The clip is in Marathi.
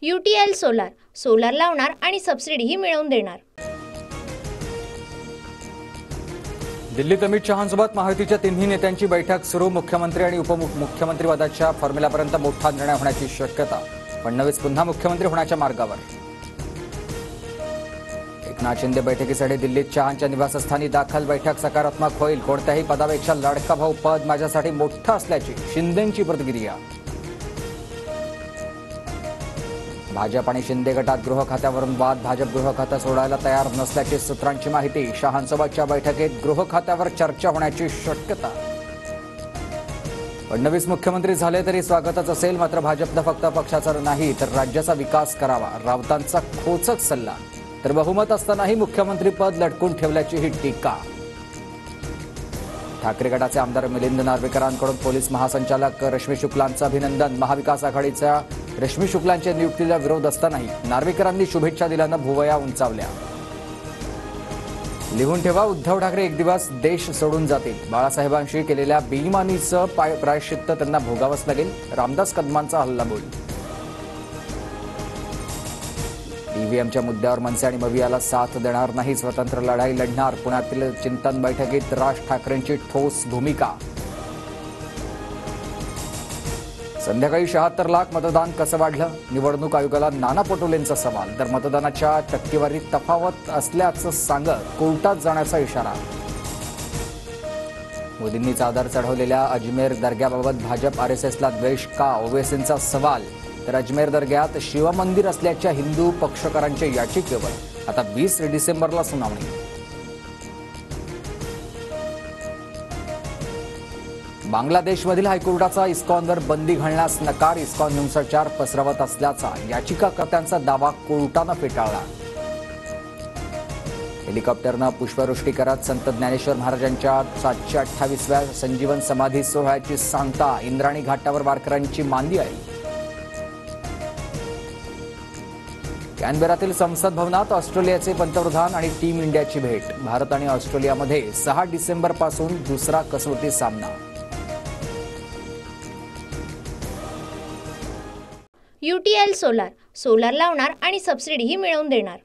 UTL सोलार, सोलार लावणार आणि सबसिडीही मिळवून देणार। दिल्लीत अमित शहांसोबत महायुतीच्या तिन्ही नेत्यांची बैठक सुरू। मुख्यमंत्री आणि उपमुख्यमंत्री पदाच्या फॉर्म्युलापर्यंत मोठा निर्णय होण्याची शक्यता। फडणवीस पुन्हा मुख्यमंत्री होण्याच्या मार्गावर। एकनाथ शिंदे बैठकीसाठी दिल्लीत शहांच्या निवासस्थानी दाखल। बैठक सकारात्मक होईल। कोणत्याही पदापेक्षा लाडका भाऊ पद माझ्यासाठी मोठं असल्याची शिंदेंची प्रतिक्रिया। भाजप आणि शिंदे गटात गृह खात्यावरून वाद। भाजप गृह खातं सोडायला तयार नसल्याची सूत्रांची माहिती। शहांसोबतच्या बैठकीत गृह खात्यावर चर्चा होण्याची शक्यता। फडणवीस मुख्यमंत्री झाले तरी स्वागतच असेल, मात्र भाजपनं फक्त पक्षाचा नाही तर राज्याचा विकास करावा, राऊतांचा खोचक सल्ला। तर बहुमत असतानाही मुख्यमंत्रीपद लटकून ठेवल्याची ही टीका। ठाकरे गटाचे आमदार मिलिंद नार्वेकरांकडून पोलीस महासंचालक रश्मी शुक्लांचं अभिनंदन। महाविकास आघाडीच्या रश्मी शुक्लांच्या नियुक्तीला विरोध असतानाही नार्वेकरांनी शुभेच्छा दिल्यानं भुवया उंचावल्या। लिहून ठेवा, उद्धव ठाकरे एक दिवस देश सोडून जातील। बाळासाहेबांशी केलेल्या बेईमानीचं प्रायश्चित्त त्यांना भोगावंच लागेल। रामदास कदमांचा हल्लाबोल। ईव्हीएमच्या मुद्द्यावर मनसे आणि मवियाला साथ देणार नाही, स्वतंत्र लढाई लढणार। पुण्यातील चिंतन बैठकीत राज ठाकरेंची ठोस भूमिका। संध्याकाळी 76 लाख मतदान कसं वाढलं? निवडणूक आयोगाला नाना पटोलेंचा सवाल। तर मतदानाच्या टक्केवारीत तफावत असल्याचं सांगत कोर्टात जाण्याचा इशारा। मोदींनी चादर चढवलेल्या अजमेर दर्ग्याबाबत भाजप आरएसएसला द्वेष का? ओवेसींचा सवाल। तर अजमेर दर्ग्यात शिवमंदिर असल्याच्या हिंदू पक्षकारांच्या याचिकेवर आता 20 डिसेंबरला सुनावणी। बांगलादेशमधील हायकोर्टाचा इस्कॉनवर बंदी घालण्यास नकार। इस्कॉन हिंसाचार पसरवत असल्याचा याचिकाकर्त्यांचा दावा कोर्टानं फेटाळला। हेलिकॉप्टरनं पुष्पवृष्टी करत संत ज्ञानेश्वर महाराजांच्या 728व्या संजीवन समाधी सोहळ्याची सांगता। इंद्राणी घाटावर वारकऱ्यांची मांदी आली। कॅनबेरातील संसद भवनात ऑस्ट्रेलियाचे पंतप्रधान आणि टीम इंडियाची भेट। भारत आणि ऑस्ट्रेलियामध्ये 6 डिसेंबरपासून दुसरा कसोटी सामना। UTL सोलार, सोलार लावणार आणि सबसिडीही मिळवून देणार।